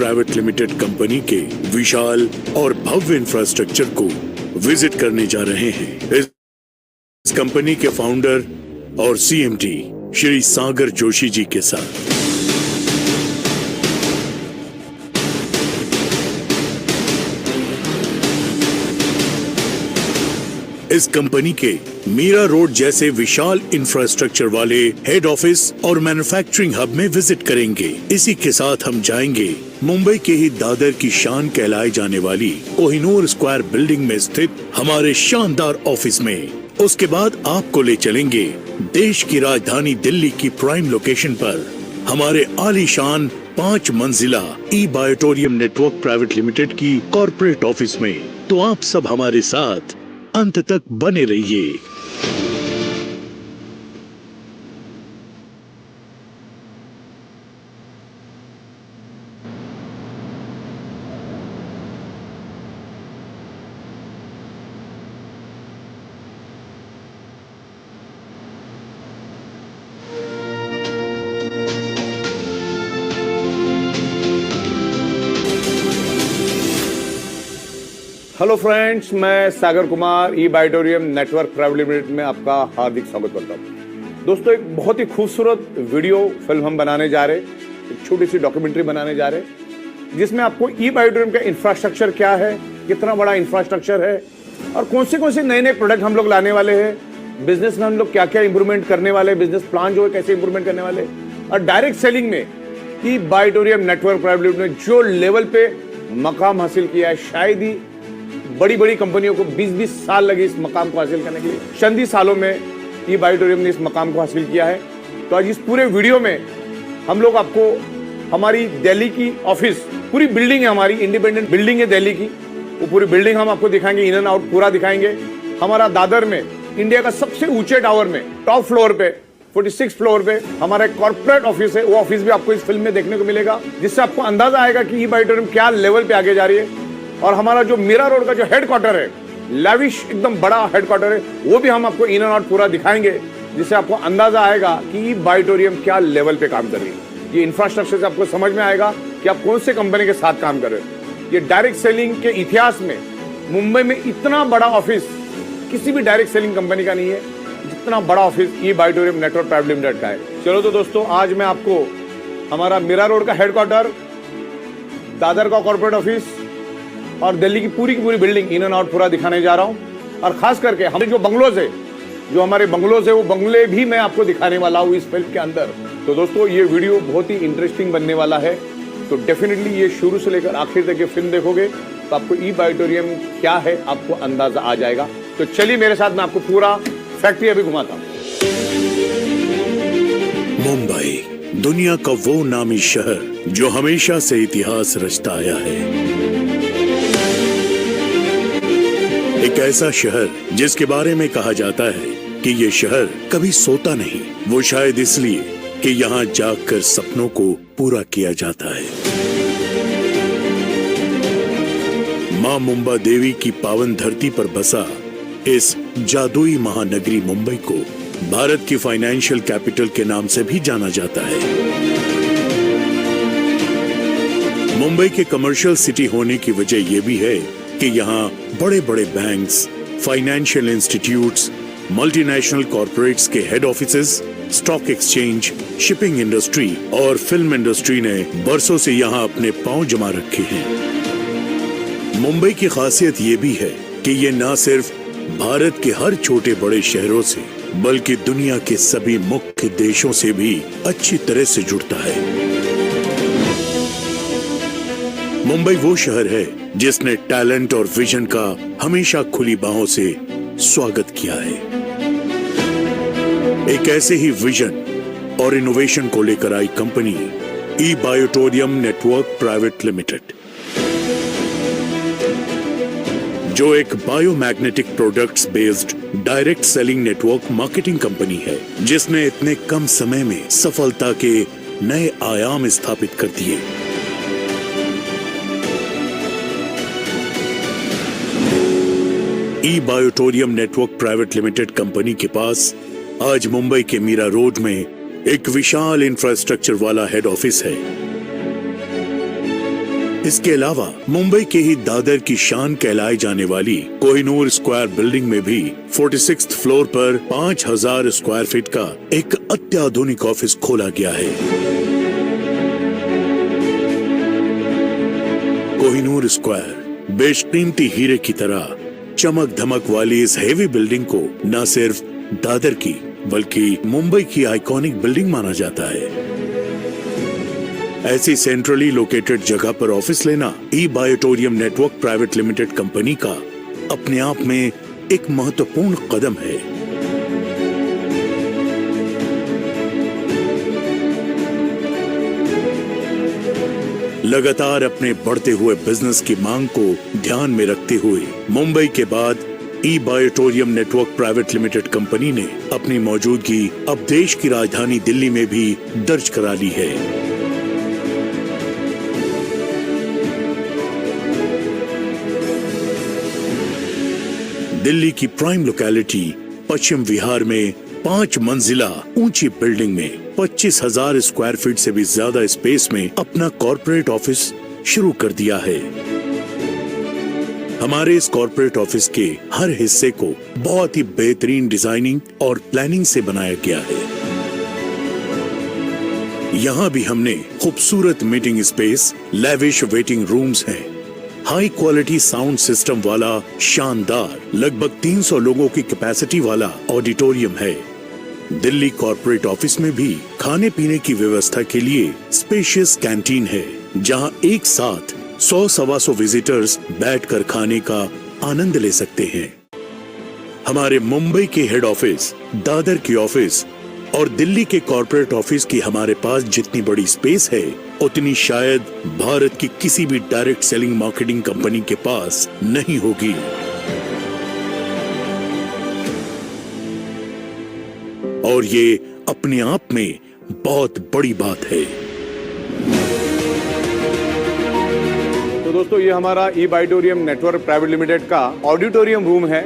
Private limited company के विशाल और भव्य infrastructure को विजिट करने जा रहे हैं। इस कंपनी के फाउंडर और सीएमडी श्री सागर जोशी जी के साथ। इस कंपनी के मीरा रोड जैसे विशाल इंफ्रास्ट्रक्चर वाले हेड ऑफिस और मैन्युफैक्चरिंग हब में विजिट करेंगे। इसी के साथ हम जाएंगे मुंबई के ही दादर की शान कहलाई जाने वाली कोहिनूर स्क्वायर बिल्डिंग में स्थित हमारे शानदार ऑफिस में। उसके बाद आपको ले चलेंगे देश की राजधानी दिल्ली की प्राइम लोकेशन पर हमारे आलीशान 5 मंजिला ई बायोटोरियम नेटवर्क प्राइवेट लिमिटेड की कॉर्पोरेट ऑफिस में। तो आप सब हमारे साथ अंत तक बने रहिए। हेलो फ्रेंड्स, मैं सागर कुमार ई बायोटोरियम नेटवर्क प्राइवेट लिमिटेड में आपका हार्दिक स्वागत करता हूँ। दोस्तों, एक बहुत ही खूबसूरत वीडियो फिल्म हम बनाने जा रहे हैं, एक छोटी सी डॉक्यूमेंट्री बनाने जा रहे हैं जिसमें आपको ई बायोटोरियम का इंफ्रास्ट्रक्चर क्या है, कितना बड़ा इंफ्रास्ट्रक्चर है और कौन से नए नए प्रोडक्ट हम लोग लाने वाले हैं, बिजनेस में हम लोग क्या क्या इंप्रूवमेंट करने वाले, बिजनेस प्लान जो है कैसे इंप्रूवमेंट करने वाले, और डायरेक्ट सेलिंग में ई बायोटोरियम नेटवर्क प्राइवेट लिमिटेड ने जो लेवल पे मकाम हासिल किया है, शायद ही बड़ी बड़ी कंपनियों को 20-20 साल लगे इस मकाम को हासिल करने के लिए, चंद ही सालों में ई बायोटोरियम ने इस मकाम को हासिल किया है। तो आज इस पूरे वीडियो में हम लोग आपको हमारी दिल्ली की ऑफिस, पूरी बिल्डिंग है, हमारी इंडिपेंडेंट बिल्डिंग है दिल्ली की, वो पूरी बिल्डिंग हम आपको दिखाएंगे, इन एंड आउट पूरा दिखाएंगे। हमारा दादर में इंडिया का सबसे ऊंचे टावर में टॉप फ्लोर पे 46 फ्लोर पे हमारा एक कॉर्पोरेट ऑफिस है, वो ऑफिस भी आपको इस फिल्म में देखने को मिलेगा, जिससे आपको अंदाजा आएगा कि ई बायोटोरियम क्या लेवल पे आगे जा रही है। और हमारा जो मीरा रोड का जो हेडक्वार्टर है, लैविश एकदम बड़ा हेडक्वार्टर है, वो भी हम आपको इन एंड आउट पूरा दिखाएंगे, जिससे आपको अंदाजा आएगा कि ई बायोटोरियम क्या लेवल पे काम कर रही है। ये इंफ्रास्ट्रक्चर से आपको समझ में आएगा कि आप कौन से कंपनी के साथ काम कर रहे हो। ये डायरेक्ट सेलिंग के इतिहास में मुंबई में इतना बड़ा ऑफिस किसी भी डायरेक्ट सेलिंग कंपनी का नहीं है जितना बड़ा office e बायोटोरियम network private limited का है। चलो तो दोस्तों, आज मैं आपको हमारा मीरा रोड का हेडक्वार्टर, दादर का कॉर्पोरेट ऑफिस और दिल्ली की पूरी बिल्डिंग इन एंड आउट पूरा दिखाने जा रहा हूं। और खास करके हमारे जो बंगलोज है, जो हमारे बंगलोज है, वो बंगले भी मैं आपको दिखाने वाला हूं इस फिल्म के अंदर। तो दोस्तों, ये वीडियो बहुत ही इंटरेस्टिंग बनने वाला है, तो डेफिनेटली ये शुरू से लेकर आखिर तक ये फिल्म देखोगे तो आपको ई बायोटोरियम क्या है आपको अंदाजा आ जाएगा। तो चलिए मेरे साथ, मैं आपको पूरा फैक्ट्री अभी घुमाता हूँ। मुंबई दुनिया का वो नामी शहर जो हमेशा से इतिहास रचता आया है। एक ऐसा शहर जिसके बारे में कहा जाता है कि ये शहर कभी सोता नहीं, वो शायद इसलिए कि यहाँ जागकर सपनों को पूरा किया जाता है। मां मुंबा देवी की पावन धरती पर बसा इस जादुई महानगरी मुंबई को भारत की फाइनेंशियल कैपिटल के नाम से भी जाना जाता है। मुंबई के कमर्शियल सिटी होने की वजह यह भी है कि यहाँ बड़े बड़े banks, financial institutes, multinational corporates के head offices, stock exchange, shipping industry और फिल्म इंडस्ट्री ने बरसों से यहाँ अपने पांव जमा रखे हैं। मुंबई की खासियत ये भी है कि ये न सिर्फ भारत के हर छोटे बड़े शहरों से बल्कि दुनिया के सभी मुख्य देशों से भी अच्छी तरह से जुड़ता है। मुंबई वो शहर है जिसने टैलेंट और विजन का हमेशा खुली बाहों से स्वागत किया है। एक ऐसे ही विजन और इनोवेशन को लेकर आई कंपनी ई बायोटोरियम नेटवर्क प्राइवेट लिमिटेड, जो एक biomagnetic products based direct selling network marketing company है, जिसने इतने कम समय में सफलता के नए आयाम स्थापित कर दिए। ई बायोटोरियम नेटवर्क प्राइवेट लिमिटेड कंपनी के पास आज मुंबई के मीरा रोड में एक विशाल इंफ्रास्ट्रक्चर वाला हेड ऑफिस है। इसके अलावा मुंबई के ही दादर की शान कहलाई जाने वाली कोहिनूर स्क्वायर बिल्डिंग में भी 46th फ्लोर पर 5000 स्क्वायर फीट का एक अत्याधुनिक ऑफिस खोला गया है। कोहिनूर स्क्वायर बेशकीमती हीरे की तरह चमक धमक वाली इस हेवी बिल्डिंग को न सिर्फ दादर की बल्कि मुंबई की आइकॉनिक बिल्डिंग माना जाता है। ऐसी सेंट्रली लोकेटेड जगह पर ऑफिस लेना ई बायोटोरियम नेटवर्क प्राइवेट लिमिटेड कंपनी का अपने आप में एक महत्वपूर्ण कदम है। लगातार अपने बढ़ते हुए बिजनेस की मांग को ध्यान में रखते हुए मुंबई के बाद ई बायोटोरियम नेटवर्क प्राइवेट लिमिटेड कंपनी ने अपनी मौजूदगी अब देश की राजधानी दिल्ली में भी दर्ज करा ली है। दिल्ली की प्राइम लोकेलिटी पश्चिम विहार में 5 मंजिला ऊंची बिल्डिंग में 25,000 स्क्वायर फीट से भी ज्यादा स्पेस में अपना कॉर्पोरेट ऑफिस शुरू कर दिया है। हमारे इस कॉर्पोरेट ऑफिस के हर हिस्से को बहुत ही बेहतरीन डिजाइनिंग और प्लानिंग से बनाया गया है। यहाँ भी हमने खूबसूरत meeting space, lavish waiting rooms हैं, हाई क्वालिटी साउंड सिस्टम वाला शानदार लगभग 300 लोगों की कैपेसिटी वाला ऑडिटोरियम है। दिल्ली कॉर्पोरेट ऑफिस में भी खाने पीने की व्यवस्था के लिए स्पेशियस कैंटीन है, जहां एक साथ 100-125 विजिटर्स बैठकर खाने का आनंद ले सकते हैं। हमारे मुंबई के हेड ऑफिस, दादर की ऑफिस और दिल्ली के कॉर्पोरेट ऑफिस की हमारे पास जितनी बड़ी स्पेस है, उतनी शायद भारत की किसी भी डायरेक्ट सेलिंग मार्केटिंग कंपनी के पास नहीं होगी। और ये अपने आप में बहुत बड़ी बात है। तो दोस्तों, ये हमारा ई बायोटोरियम नेटवर्क प्राइवेट लिमिटेड का ऑडिटोरियम रूम है।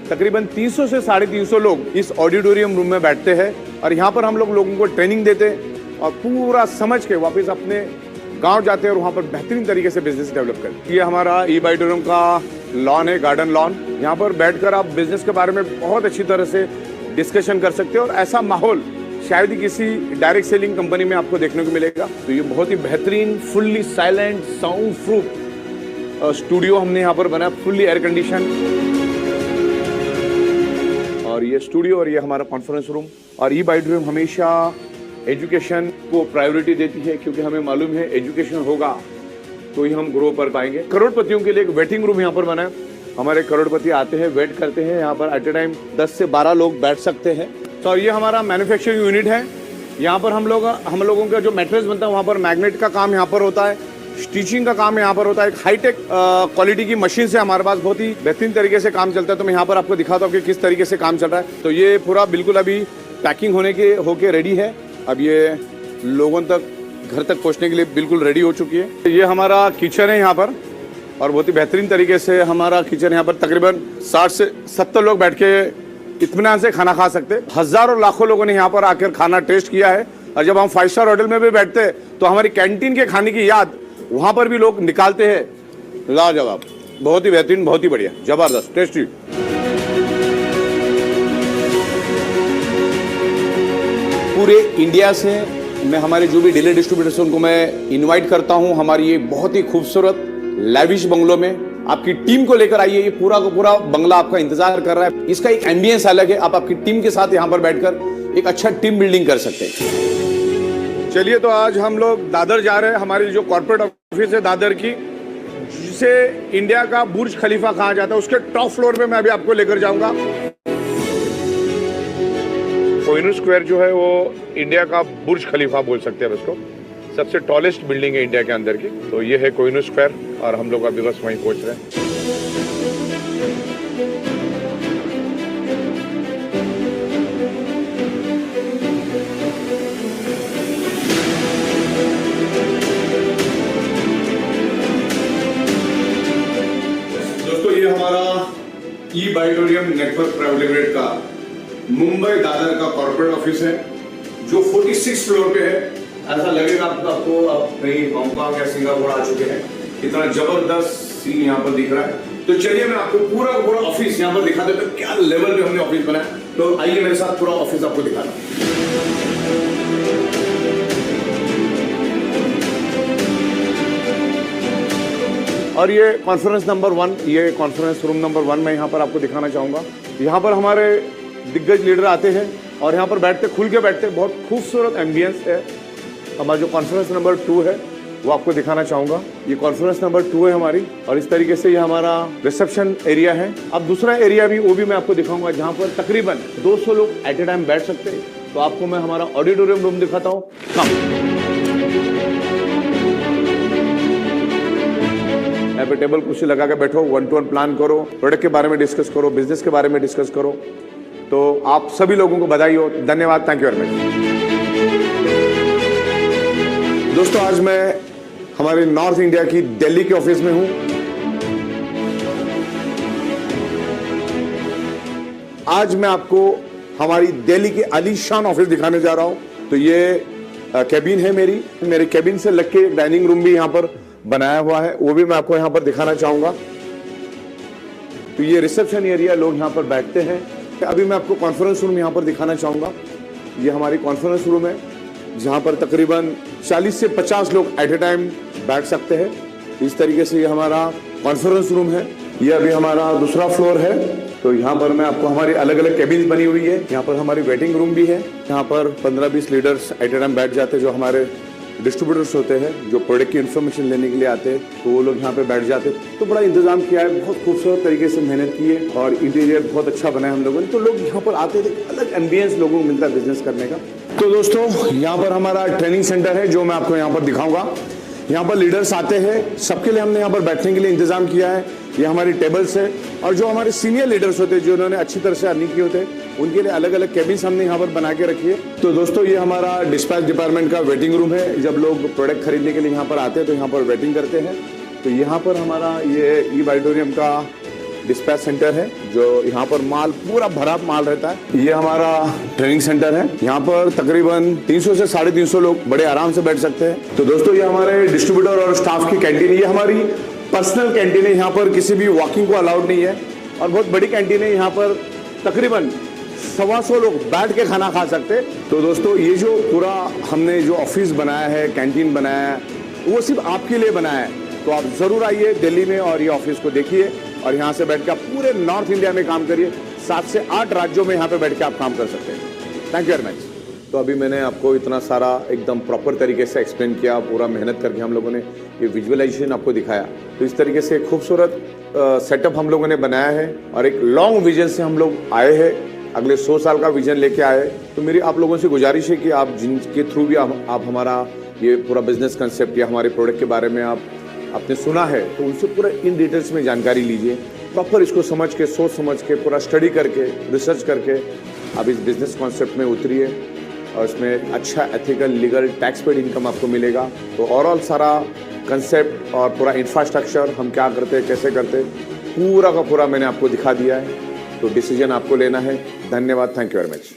तकरीबन 300 से 350 लोग इस ऑडिटोरियम रूम में बैठते हैं और यहाँ पर हम लोगों को ट्रेनिंग देते हैं और पूरा समझ के वापस अपने गांव जाते हैं और वहाँ पर बेहतरीन तरीके से बिजनेस डेवलप करते हैं। ये हमारा ई बायोटोरियम का लॉन है, गार्डन लॉन। यहाँ पर बैठकर आप बिजनेस के बारे में बहुत अच्छी तरह से डिस्कशन कर सकते हैं और ऐसा माहौल शायद ही किसी डायरेक्ट सेलिंग कंपनी में आपको देखने को मिलेगा। तो ये बहुत ही बेहतरीन fully silent sound proof studio हमने यहाँ पर बनाया, फुल्ली एयर कंडीशन। और ये स्टूडियो और ये हमारा कॉन्फ्रेंस रूम। और ई बायोटोरियम हमेशा एजुकेशन को प्रायोरिटी देती है, क्योंकि हमें मालूम है एजुकेशन होगा तो ही हम ग्रो कर पाएंगे। करोड़पतियों के लिए एक वेटिंग रूम यहाँ पर बना है। हमारे करोड़पति आते हैं, वेट करते हैं यहाँ पर। एट ए टाइम 10 से 12 लोग बैठ सकते हैं। तो ये हमारा मैन्युफैक्चरिंग यूनिट है। यहाँ पर हम लोगों का जो मैट्रेस बनता है वहाँ पर मैग्नेट का काम यहाँ पर होता है, स्टिचिंग का काम यहाँ पर होता है। एक हाईटेक क्वालिटी की मशीन से हमारे पास बहुत ही बेहतरीन तरीके से काम चलता है। तो मैं यहाँ पर आपको दिखाता हूँ कि किस तरीके से काम चल रहा है। तो ये पूरा बिल्कुल अभी पैकिंग होके रेडी है। अब ये लोगों तक, घर तक पहुँचने के लिए बिल्कुल रेडी हो चुकी है। ये हमारा किचन है यहाँ पर और बहुत ही बेहतरीन तरीके से हमारा किचन यहाँ पर तकरीबन 60 से 70 लोग बैठ के इत्मीनान से खाना खा सकते हैं। हजारों लाखों लोगों ने यहाँ पर आकर खाना टेस्ट किया है। और जब हम 5 स्टार होटल में भी बैठते हैं तो हमारी कैंटीन के खाने की याद वहां पर भी लोग निकालते हैं। लाजवाब, बहुत ही बेहतरीन, बहुत ही बढ़िया, जबरदस्त, टेस्टी। पूरे इंडिया से मैं हमारे जो भी डीलर डिस्ट्रीब्यूटर्स उनको मैं इनवाइट करता हूं हमारी ये बहुत ही खूबसूरत लैविश बंगलों में। आपकी टीम को लेकर आइए। ये पूरा का पूरा बंगला आपका इंतजार कर रहा है। इसका एक एम्बियंस अलग है। आप आपकी टीम के साथ यहाँ पर बैठकर एक अच्छा टीम बिल्डिंग कर सकते हैं। चलिए, तो आज हम लोग दादर जा रहे हैं। हमारी जो कॉर्पोरेट ऑफिस है दादर की, जिसे इंडिया का बुर्ज खलीफा कहा जाता है, उसके टॉप फ्लोर पे मैं अभी आपको लेकर जाऊंगा। कोहिनूर स्क्वायर जो है वो इंडिया का बुर्ज खलीफा बोल सकते हैं इसको। सबसे टॉलेस्ट बिल्डिंग है इंडिया के अंदर की। तो ये है कोहिनूर स्क्वायर और हम लोग अभी बस वहीं पहुंच रहे हैं। दोस्तों, ये हमारा ई बायोटोरियम नेटवर्क प्राइवेट लिमिटेड का मुंबई दादर का कॉर्पोरेट ऑफिस है, जो 46 फ्लोर पे है। ऐसा लगेगा आपको आप कहीं हांगकांग या सिंगापुर आ चुके हैं। इतना जबरदस्त सीन यहाँ पर दिख रहा है। तो चलिए मैं आपको पूरा पूरा ऑफिस यहाँ पर दिखा देता हूँ, क्या लेवल पे हमने ऑफिस बनाया। तो आइए मेरे साथ पूरा ऑफिस आपको दिखाना। और ये कॉन्फ्रेंस नंबर 1, ये कॉन्फ्रेंस रूम नंबर 1 मैं यहाँ पर आपको दिखाना चाहूँगा। यहाँ पर हमारे दिग्गज लीडर आते हैं और यहाँ पर बैठते, खुल के बैठते, बहुत खूबसूरत एम्बियंस है। हमारा जो कॉन्फ्रेंस नंबर 2 है वो आपको दिखाना चाहूँगा। ये कॉन्फ्रेंस नंबर 2 है हमारी, और इस तरीके से ये हमारा रिसेप्शन एरिया है। अब दूसरा एरिया भी, वो भी मैं आपको दिखाऊंगा, जहाँ पर तकरीबन 200 लोग एट ए टाइम बैठ सकते हैं। तो आपको मैं हमारा ऑडिटोरियम रूम दिखाता हूँ। यहाँ पे टेबल कुर्सी लगा के बैठो, 1-to-1 प्लान करो, प्रोडक्ट के बारे में डिस्कस करो, बिजनेस के बारे में डिस्कस करो। तो आप सभी लोगों को बधाई हो, धन्यवाद, थैंक यू वेरी मच। दोस्तों आज मैं हमारे नॉर्थ इंडिया की दिल्ली के ऑफिस में हूं। आज मैं आपको हमारी दिल्ली के आलीशान ऑफिस दिखाने जा रहा हूं। तो ये कैबिन है मेरे कैबिन से लग के एक डाइनिंग रूम भी यहां पर बनाया हुआ है, वो भी मैं आपको यहां पर दिखाना चाहूंगा। तो ये रिसेप्शन एरिया, लोग यहां पर बैठते हैं। अभी मैं आपको कॉन्फ्रेंस रूम यहां पर दिखाना चाहूंगा। ये हमारी कॉन्फ्रेंस रूम है, जहां पर तकरीबन 40 से 50 लोग एट ए टाइम बैठ सकते हैं। इस तरीके से ये हमारा कॉन्फ्रेंस रूम है। ये अभी हमारा दूसरा फ्लोर है। तो यहाँ पर मैं आपको, हमारी अलग अलग कैबिन्स बनी हुई है। यहाँ पर हमारी वेटिंग रूम भी है। यहाँ पर 15-20 लीडर्स एट ए टाइम बैठ जाते हैं, जो हमारे डिस्ट्रीब्यूटर्स होते हैं, जो प्रोडक्ट की इन्फॉर्मेशन लेने के लिए आते हैं। तो वो लोग यहाँ पे बैठ जाते हैं। तो बड़ा इंतजाम किया है, बहुत खूबसूरत तरीके से मेहनत की है, और इंटीरियर बहुत अच्छा बना है हम लोगों ने। तो लोग यहाँ पर आते थे, अलग एम्बियंस लोगों को मिलता है बिजनेस करने का। तो दोस्तों यहाँ पर हमारा ट्रेनिंग सेंटर है, जो मैं आपको यहाँ पर दिखाऊंगा। यहाँ पर लीडर्स आते हैं, सबके लिए हमने यहाँ पर बैठने के लिए इंतजाम किया है। ये हमारी टेबल्स है, और जो हमारे सीनियर लीडर्स होते हैं, जो उन्होंने अच्छी तरह से अर्निंग किए होते हैं, उनके लिए अलग अलग कैबिन्स हमने यहाँ पर बना के रखी है। तो दोस्तों ये हमारा डिस्पैच डिपार्टमेंट का वेटिंग रूम है। जब लोग प्रोडक्ट खरीदने के लिए यहाँ पर आते हैं तो यहाँ पर वेटिंग करते हैं। तो यहाँ पर हमारा ये ई-बाइटोरियम का डिस्पैच सेंटर है, जो यहाँ पर माल पूरा भरा माल रहता है। ये हमारा ट्रेनिंग सेंटर है, यहाँ पर तकरीबन 300 से 350 लोग बड़े आराम से बैठ सकते हैं। तो दोस्तों ये हमारे डिस्ट्रीब्यूटर और स्टाफ की कैंटीन, ये हमारी पर्सनल कैंटीन है। यहाँ पर किसी भी वॉकिंग को अलाउड नहीं है, और बहुत बड़ी कैंटीन है। यहाँ पर तकरीबन 125 लोग बैठ के खाना खा सकते हैं। तो दोस्तों ये जो पूरा हमने जो ऑफिस बनाया है, कैंटीन बनाया है, वो सिर्फ आपके लिए बनाया है। तो आप जरूर आइए दिल्ली में और ये ऑफिस को देखिए, और यहाँ से बैठ के आप पूरे नॉर्थ इंडिया में काम करिए। 7 से 8 राज्यों में यहाँ पे बैठ के आप काम कर सकते हैं। Thank you very much. तो अभी मैंने आपको इतना सारा एकदम प्रॉपर तरीके से एक्सप्लेन किया, पूरा मेहनत करके हम लोगों ने ये विजुअलाइजेशन आपको दिखाया। तो इस तरीके से खूबसूरत सेटअप हम लोगों ने बनाया है, और एक लॉन्ग विजन से हम लोग आए हैं, अगले 100 साल का विजन लेके आए। तो मेरी आप लोगों से गुजारिश है कि आप जिनके थ्रू भी आप हमारा ये पूरा बिजनेस कंसेप्ट या हमारे प्रोडक्ट के बारे में आपने सुना है, तो उनसे पूरा इन डिटेल्स में जानकारी लीजिए। प्रॉपर इसको समझ के, सोच समझ के, पूरा स्टडी करके, रिसर्च करके आप इस बिजनेस कॉन्सेप्ट में उतरिए, और इसमें अच्छा ethical, legal, tax paid income आपको मिलेगा। तो ओवरऑल सारा कंसेप्ट और पूरा इंफ्रास्ट्रक्चर, हम क्या करते हैं, कैसे करते हैं, पूरा का पूरा मैंने आपको दिखा दिया है। तो डिसीजन आपको लेना है। धन्यवाद, थैंक यू वेरी मच।